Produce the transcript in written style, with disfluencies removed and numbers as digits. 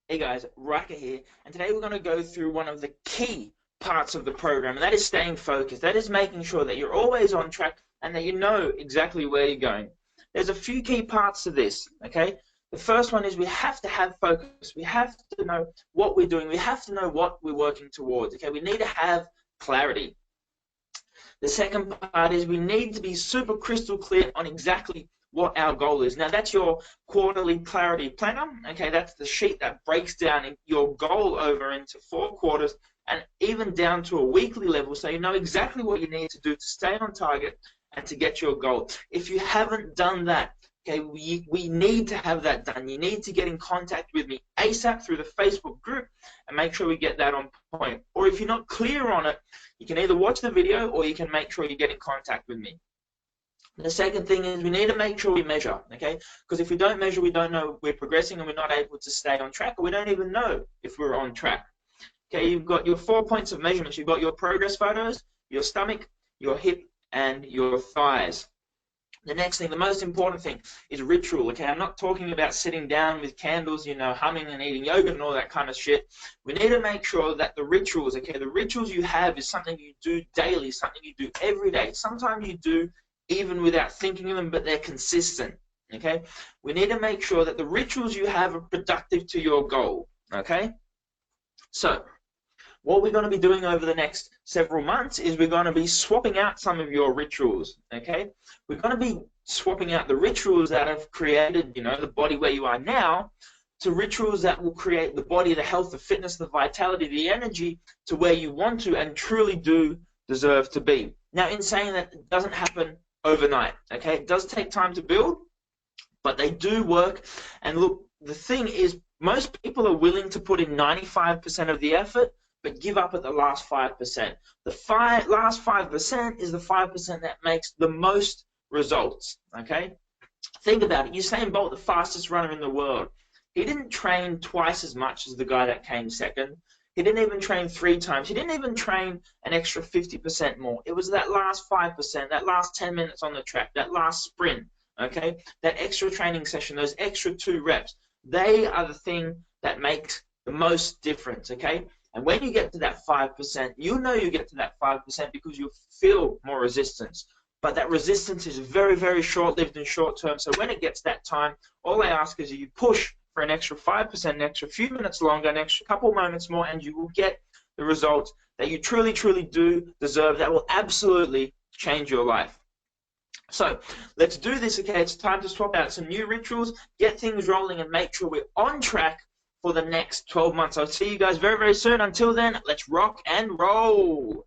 Hey guys, Raka here, and today we're going to go through one of the key parts of the program, and that is staying focused. That is making sure that you're always on track and that you know exactly where you're going. There's a few key parts to this, okay? The first one is we have to have focus. We have to know what we're doing. We have to know what we're working towards, okay? We need to have clarity. The second part is we need to be super crystal clear on exactly what our goal is. Now that's your quarterly clarity planner. Okay, that's the sheet that breaks down your goal over into 4 quarters and even down to a weekly level, so you know exactly what you need to do to stay on target and to get your goal. If you haven't done that, okay, we need to have that done. You need to get in contact with me ASAP through the Facebook group and make sure we get that on point. Or if you're not clear on it, you can either watch the video or you can make sure you get in contact with me. The second thing is we need to make sure we measure, okay? Because if we don't measure, we don't know we're progressing and we're not able to stay on track, or we don't even know if we're on track. Okay, you've got your 4 points of measurements. You've got your progress photos, your stomach, your hip, and your thighs. The next thing, the most important thing, is ritual, okay? I'm not talking about sitting down with candles, you know, humming and eating yogurt and all that kind of shit. We need to make sure that the rituals, okay, the rituals you have is something you do daily, something you do every day. Sometimes you do even without thinking of them, but they're consistent, okay? We need to make sure that the rituals you have are productive to your goal, okay? So, what we're going to be doing over the next several months is we're going to be swapping out some of your rituals, okay? We're going to be swapping out the rituals that have created, you know, the body where you are now to rituals that will create the body, the health, the fitness, the vitality, the energy to where you want to and truly do deserve to be. Now, in saying that, it doesn't happen overnight, okay? It does take time to build, but they do work. And look, the thing is, most people are willing to put in 95% of the effort, but give up at the last 5%. The last 5% is the 5% that makes the most results, okay? Think about it. Usain Bolt, the fastest runner in the world, he didn't train twice as much as the guy that came second. He didn't even train 3 times. He didn't even train an extra 50% more. It was that last 5%, that last 10 minutes on the track, that last sprint, okay? That extra training session, those extra 2 reps. They are the thing that makes the most difference, okay? And when you get to that 5%, you know you get to that 5% because you feel more resistance. But that resistance is very, very short-lived and short-term. So when it gets that time, all I ask is you push for an extra 5%, an extra few minutes longer, an extra couple moments more, and you will get the results that you truly, truly do deserve that will absolutely change your life. So let's do this, okay? It's time to swap out some new rituals, get things rolling, and make sure we're on track for the next 12 months. I'll see you guys very, very soon. Until then, let's rock and roll.